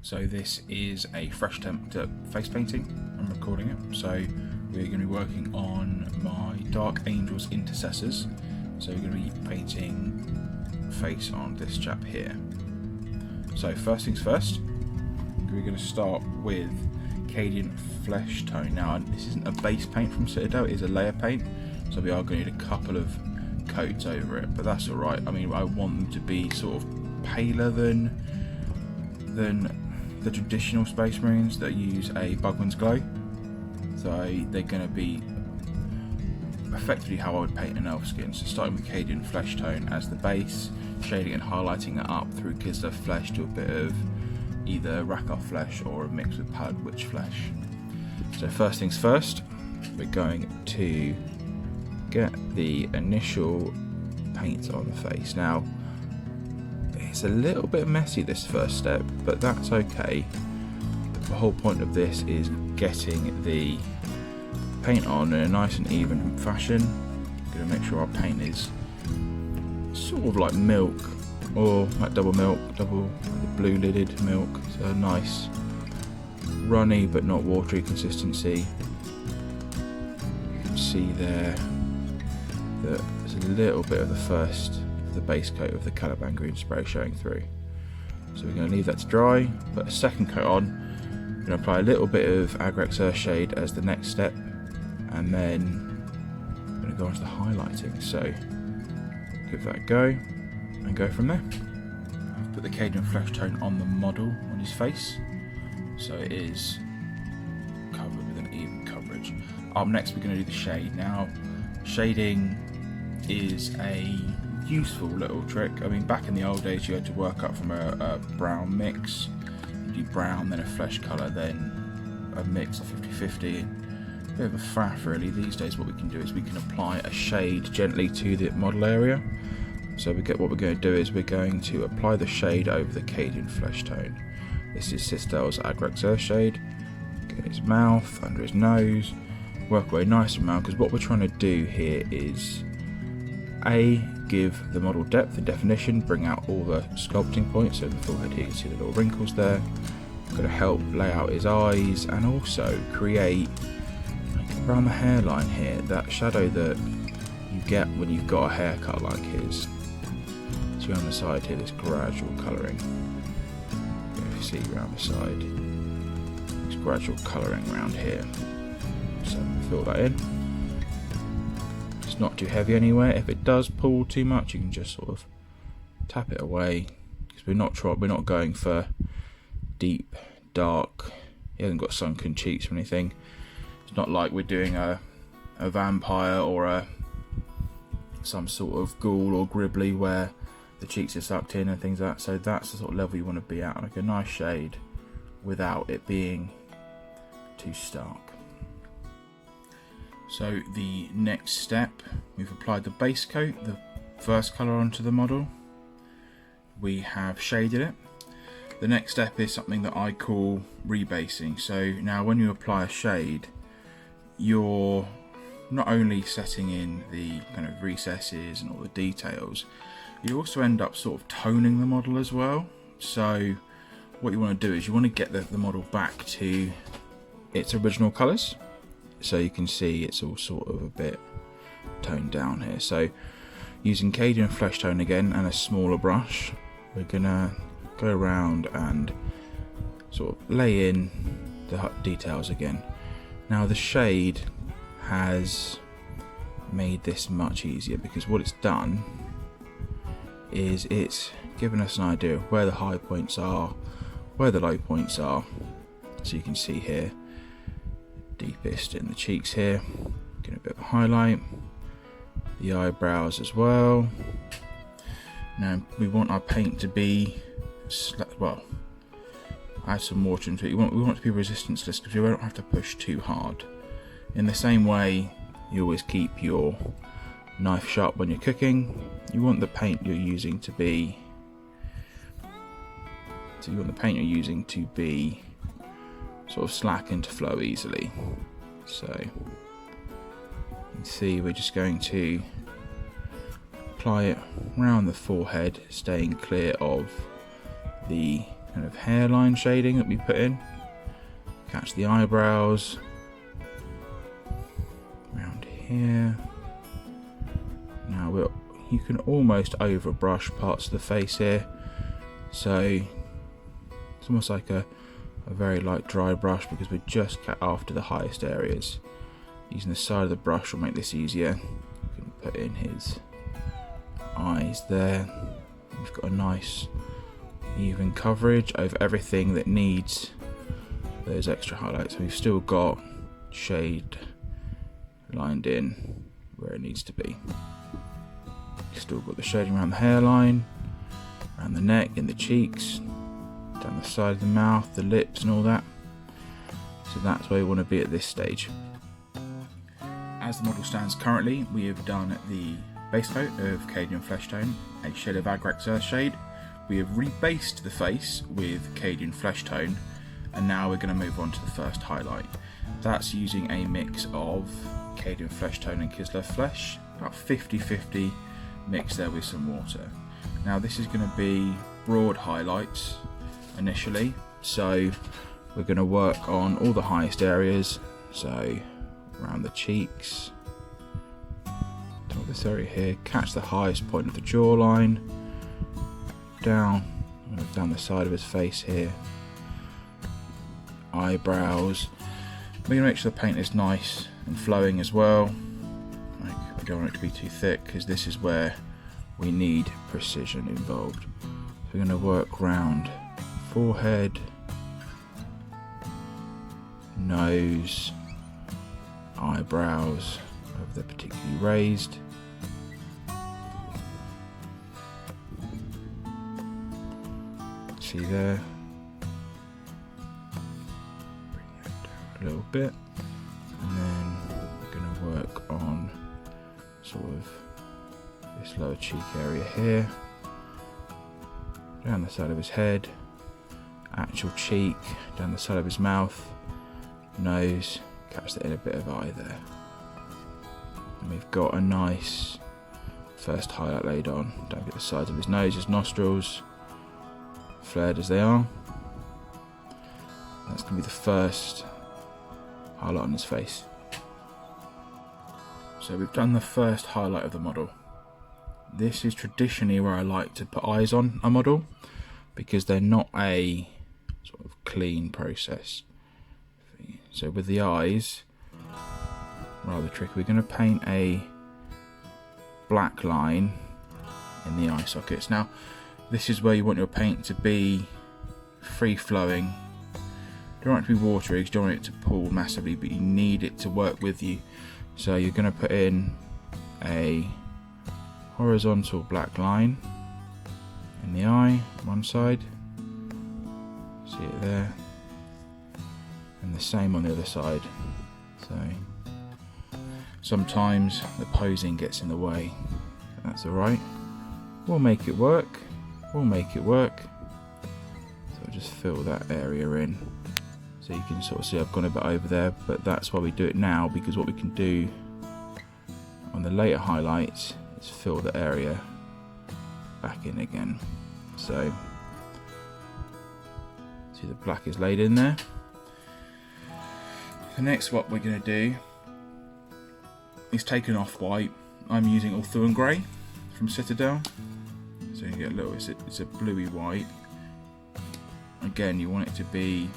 So this is a fresh attempt at face painting. I'm recording it. So we're going to be working on my Dark Angels Intercessors. So we're going to be painting face on this chap here. So first things first, we're going to start with Cadian Flesh Tone. Now this isn't a base paint from Citadel, it is a layer paint. So we are going to need a couple of coats over it, but that's alright. I mean, I want them to be sort of paler than the traditional Space Marines that use a Bugman's Glow. So they're going to be effectively how I would paint an elf skin. So starting with Cadian Flesh Tone as the base, shading and highlighting it up through Kislev Flesh to a bit of either Rakar Flesh or a mix with Pallid Witch Flesh. So first things first, we're going to get the initial paint on the face. Now it's a little bit messy this first step, but that's okay. The whole point of this is getting the paint on in a nice and even fashion. I'm going to make sure our paint is sort of like milk, or like double blue lidded milk, so nice runny but not watery consistency. You can see there that there's a little bit of the base coat of the Caliban green spray showing through. So we're going to leave that to dry, put a second coat on. I'm going to apply a little bit of Agrex Earthshade as the next step, and then I'm going to go on to the highlighting. So give that a go and go from there. I've put the Cadian Flesh Tone on the model on his face, so it is covered with an even coverage. Up next we're going to do the shade. Now shading is a useful little trick. I mean, back in the old days you had to work up from a brown mix. You do brown, then a flesh colour, then a mix of 50-50. A bit of a faff really. These days what we can do is we can apply a shade gently to the model area. So what we're going to do is we're going to apply the shade over the Cadian Flesh Tone. This is Citadel's Agrex Earthshade. Get his mouth, under his nose, work away nice and round, because what we're trying to do here is give the model depth and definition, bring out all the sculpting points. So the forehead here, you can see the little wrinkles there. Going to help lay out his eyes and also create, like around the hairline here, that shadow that you get when you've got a haircut like his. See on the side here, this gradual colouring. If you see around the side, this gradual colouring around here. So fill that in. It's not too heavy anywhere. If it does pull too much, you can just sort of tap it away, because we're not going for deep, dark. He hasn't got sunken cheeks or anything. It's not like we're doing a vampire or some sort of ghoul or gribbly where the cheeks are sucked in and things like that. So that's the sort of level you want to be at, like a nice shade without it being too stark. So the next step, we've applied the base coat, the first colour onto the model. We have shaded it. The next step is something that I call rebasing. So now when you apply a shade, you're not only setting in the kind of recesses and all the details, you also end up sort of toning the model as well. So what you want to do is you want to get the model back to its original colours. So you can see it's all sort of a bit toned down here. So using Cadian Flesh Tone again and a smaller brush, we're gonna go around and sort of lay in the details again. Now the shade has made this much easier, because what it's done is it's given us an idea of where the high points are, where the low points are. So you can see here, deepest in the cheeks here, getting a bit of a highlight, the eyebrows as well. Now we want our paint to be, well, add some water into it. We want it to be resistance-less, because we don't have to push too hard. In the same way you always keep your knife sharp when you're cooking, you want the paint you're using to be, sort of slack and to flow easily. So you can see we're just going to apply it around the forehead, staying clear of the kind of hairline shading that we put in. Catch the eyebrows. Around here. Now you can almost overbrush parts of the face here. So it's almost like a very light dry brush, because we just cut after the highest areas. Using the side of the brush will make this easier. You can put in his eyes there. We've got a nice even coverage over everything that needs those extra highlights. We've still got shade lined in where it needs to be. Still got the shading around the hairline, around the neck, in the cheeks, down the side of the mouth, the lips and all that. So that's where we want to be at this stage. As the model stands currently, we have done the base coat of Cadian Flesh Tone, a shade of Agrax Earth Shade. We have rebased the face with Cadian Flesh Tone, and now we're going to move on to the first highlight. That's using a mix of Cadian Flesh Tone and Kislev Flesh, about 50-50 mix there with some water. Now this is going to be broad highlights initially, so we're going to work on all the highest areas, so around the cheeks, this area here, catch the highest point of the jawline, down the side of his face here, eyebrows. We're going to make sure the paint is nice and flowing as well. We don't want it to be too thick, because this is where we need precision involved. So we're going to work round forehead, nose, eyebrows, if they're particularly raised. See there. Bring that down a little bit, and then we're going to work on sort of this lower cheek area here, down the side of his head, actual cheek, down the side of his mouth, nose, catch the inner bit of eye there. And we've got a nice first highlight laid on. Don't get the sides of his nose, his nostrils, flared as they are. That's going to be the first highlight on his face. So we've done the first highlight of the model. This is traditionally where I like to put eyes on a model, because they're not a sort of clean process. So with the eyes, rather tricky, we're going to paint a black line in the eye sockets. Now this is where you want your paint to be free flowing. You don't want it to be watery, because you don't want it to pull massively, but you need it to work with you. So you're going to put in a horizontal black line in the eye, one side, see it there, and the same on the other side. So sometimes the posing gets in the way, that's alright, we'll make it work, So I'll just fill that area in, so you can sort of see I've gone a bit over there, but that's why we do it now, because what we can do on the later highlights is fill the area back in again. So see the black is laid in there. The next what we're going to do is take an off-white. I'm using Ulthuan Grey from Citadel, so you get a little, it's a bluey white. Again, you want it to be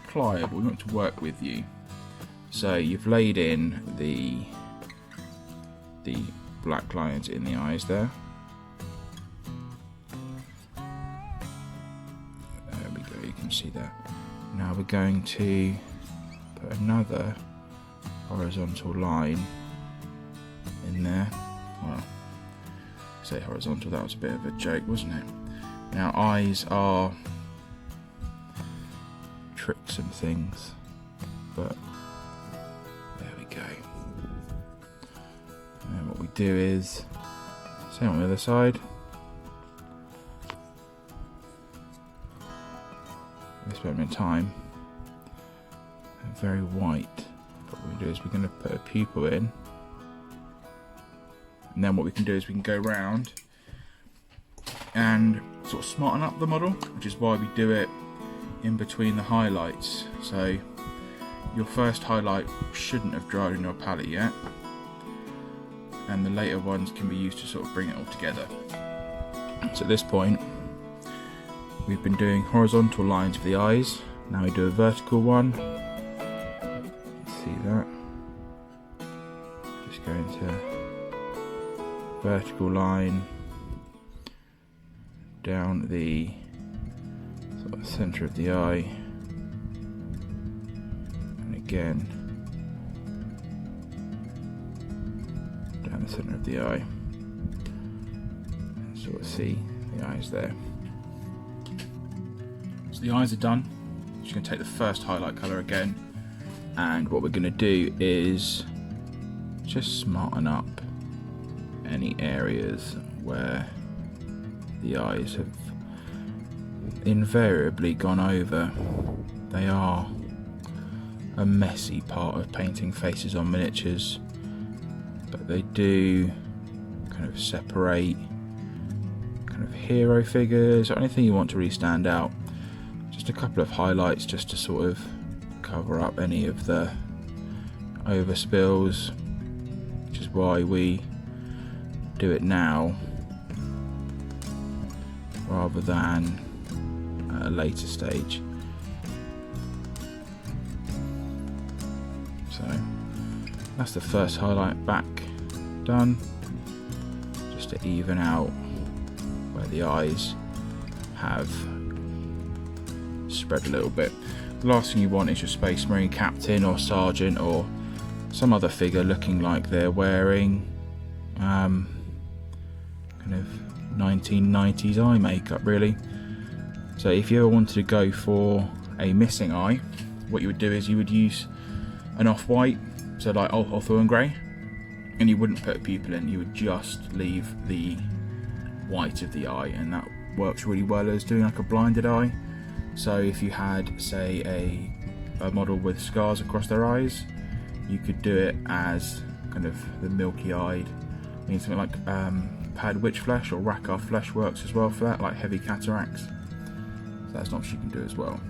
pliable, you want it to work with you. So you've laid in the black lines in the eyes there. There we go, you can see that. Now we're going to put another horizontal line in there. Well, I say horizontal, that was a bit of a joke, wasn't it? Now eyes are tricks and things, but there we go. And then what we do is same on the other side. This moment in time, very white. But what we do is we're going to put a pupil in, and then what we can do is we can go round and sort of smarten up the model, which is why we do it in between the highlights. So your first highlight shouldn't have dried on your palette yet, and the later ones can be used to sort of bring it all together. So at this point we've been doing horizontal lines for the eyes, now we do a vertical one. See that? Just go into vertical line down the sort of centre of the eye, and again down the centre of the eye, and sort of see the eyes there. So the eyes are done. Just going to take the first highlight colour again, and what we're going to do is just smarten up any areas where the eyes have invariably gone over. They are a messy part of painting faces on miniatures, but they do kind of separate kind of hero figures or anything you want to really stand out. Just a couple of highlights just to sort of cover up any of the overspills, which is why we do it now rather than at a later stage. So that's the first highlight back done, just to even out where the eyes have spread a little bit. The last thing you want is your Space Marine captain or sergeant or some other figure looking like they're wearing kind of 1990s eye makeup, really. So if you ever wanted to go for a missing eye, what you would do is you would use an off-white, so like Hawthorne grey, and you wouldn't put a pupil in, you would just leave the white of the eye, and that works really well as doing like a blinded eye. So if you had, say, a model with scars across their eyes, you could do it as kind of the milky-eyed. I mean, something like pad witch flesh or Rakar flesh works as well for that, like heavy cataracts. So that's an option you can do as well.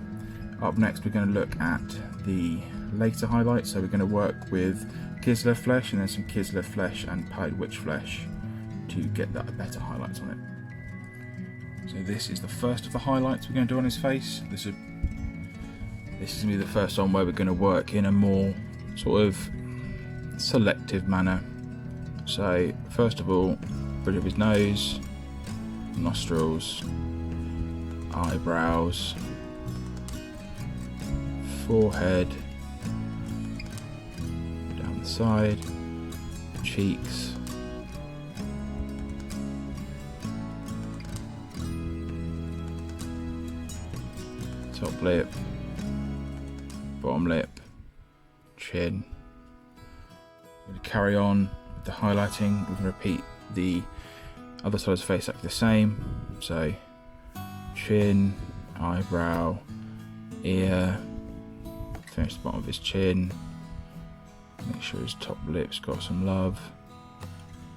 Up next, we're going to look at the later highlights. So we're going to work with Kislev flesh and then some Kislev flesh and pad witch flesh to get that better highlights on it. So this is the first of the highlights we're going to do on his face. This is going to be the first one where we're going to work in a more sort of selective manner. So first of all, bridge of his nose, nostrils, eyebrows, forehead, down the side, cheeks, top lip, bottom lip, chin. We're going to carry on with the highlighting. We're going to repeat the other side of his face exactly the same. So chin, eyebrow, ear, finish the bottom of his chin, make sure his top lip's got some love,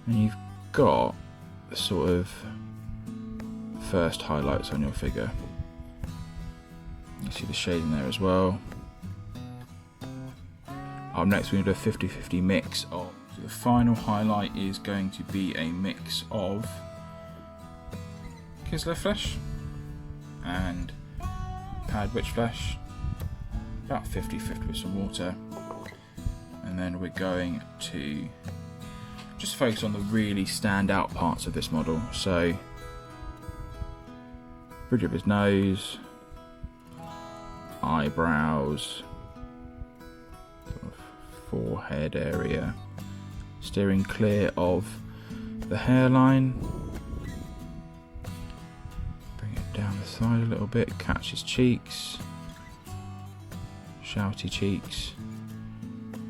and you've got the sort of first highlights on your figure. You see the shading there as well. Up next we're going to do a 50-50 mix of, so the final highlight is going to be a mix of Kislev flesh and pad witch flesh, about 50-50 with some water, and then we're going to just focus on the really standout parts of this model. So bridge of his nose, eyebrows, sort of forehead area, steering clear of the hairline, bring it down the side a little bit, catch his cheeks, shouty cheeks,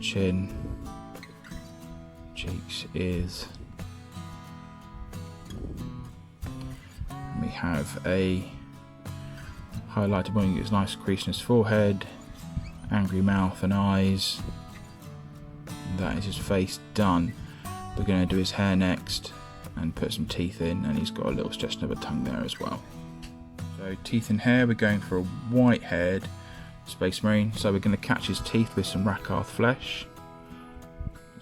chin, cheeks, ears. And we have a highlighted one, gets a nice crease in his forehead, angry mouth and eyes. And that is his face done. We're going to do his hair next. and put some teeth in, and he's got a little stretch of a tongue there as well. So teeth and hair, we're going for a white haired Space Marine, so we're going to catch his teeth with some Rakarth flesh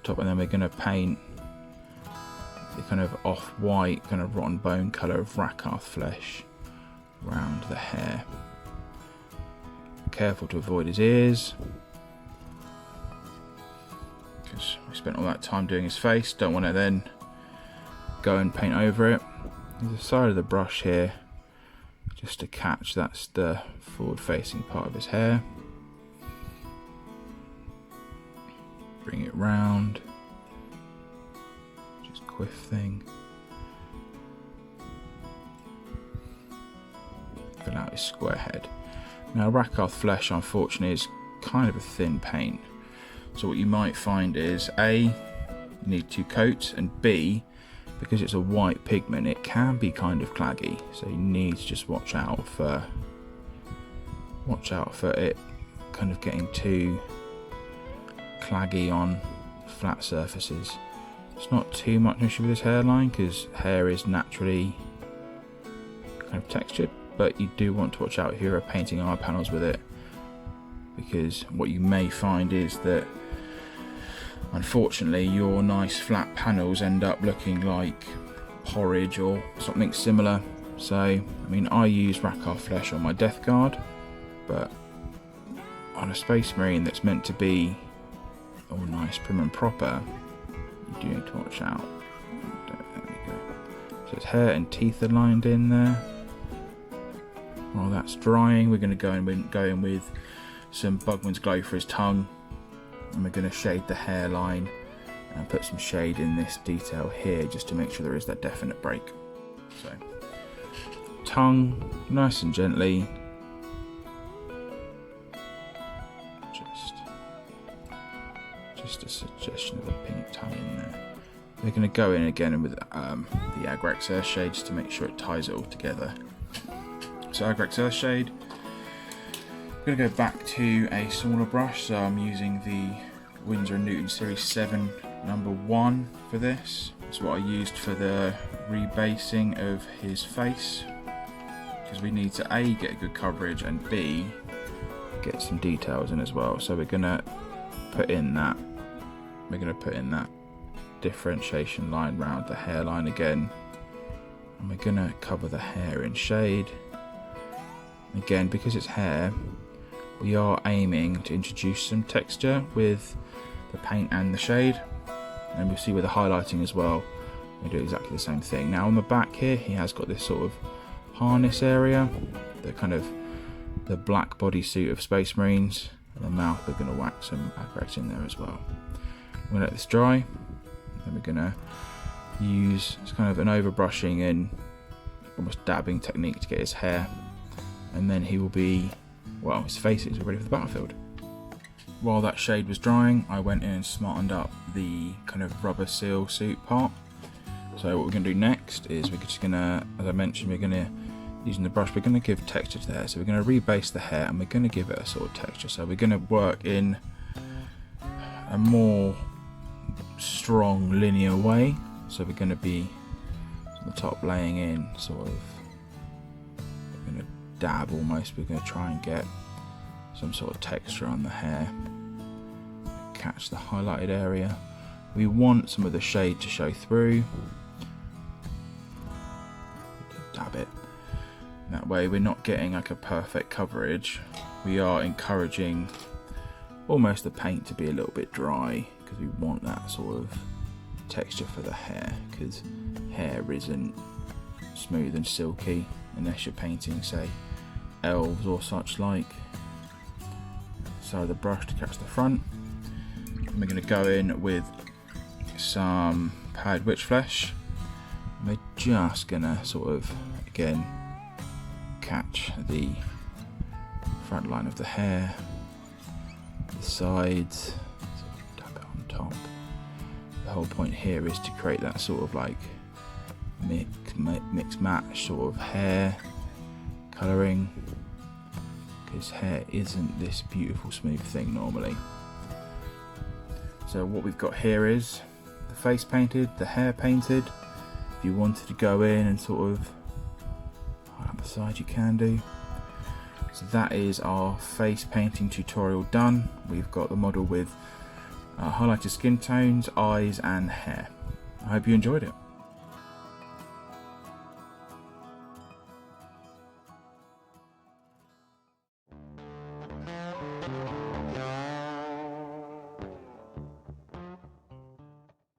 top, and then we're going to paint the kind of off-white, kind of rotten bone colour of Rakarth flesh around the hair. Careful to avoid his ears, because we spent all that time doing his face. Don't want to then go and paint over it. There's the side of the brush here, just to catch, that's the forward-facing part of his hair. Bring it round, just quiff thing. Fill out his square head. Now Rakarth flesh, unfortunately, is kind of a thin paint. So what you might find is A, you need 2 coats, and B, because it's a white pigment, it can be kind of claggy. So you need to just watch out for it kind of getting too claggy on flat surfaces. It's not too much an issue with this hairline, because hair is naturally kind of textured, but you do want to watch out if you're painting eye panels with it, because what you may find is that unfortunately your nice flat panels end up looking like porridge or something similar. So I mean, I use Rakarth flesh on my Death Guard, but on a Space Marine that's meant to be all nice prim and proper, you do need to watch out. There we go. So his hair and teeth are lined in there. While that's drying, we're going to go in with some Bugman's Glow for his tongue, and we're going to shade the hairline and put some shade in this detail here, just to make sure there is that definite break. So tongue, nice and gently, just a suggestion of a pink tongue in there. We're going to go in again with the Agrax Earthshade, just to make sure it ties it all together. So Agrax Earthshade, I'm going to go back to a smaller brush, so I'm using the Winsor & Newton Series 7 number 1 for this. It's what I used for the rebasing of his face, because we need to A, get a good coverage, and B, get some details in as well. So we're going to put in that differentiation line round the hairline again, and we're going to cover the hair in shade. Again, because it's hair, we are aiming to introduce some texture with the paint and the shade, and we'll see with the highlighting as well, we do exactly the same thing. Now on the back here, he has got this sort of harness area, the kind of the black bodysuit of Space Marines, and the mouth we're going to whack some Agrax in there as well. We're going to let this dry, then we're going to use kind of an overbrushing and almost dabbing technique to get his hair, and then he will be, well, his face is ready for the battlefield. While that shade was drying, I went in and smartened up the kind of rubber seal suit part. So what we're going to do next is we're just going to, as I mentioned, we're going to, using the brush, we're going to give texture to the hair. So we're going to rebase the hair, and we're going to give it a sort of texture. So we're going to work in a more strong linear way. So we're going to be on the top laying in sort of, we're going to dab almost, we're going to try and get some sort of texture on the hair, catch the highlighted area. We want some of the shade to show through, dab it. That way we're not getting like a perfect coverage, we are encouraging almost the paint to be a little bit dry, because we want that sort of texture for the hair, because hair isn't smooth and silky unless you're painting, say, elves or such like. So the brush to catch the front, and we're going to go in with some powdered witch flesh. We're just going to sort of again catch the front line of the hair, the sides, tap it on top. The whole point here is to create that sort of like mix match sort of hair colouring, because hair isn't this beautiful smooth thing normally. So what we've got here is the face painted, the hair painted. If you wanted to go in and sort of hold up the side, you can do. So that is our face painting tutorial done. We've got the model with highlighted skin tones, eyes and hair. I hope you enjoyed it.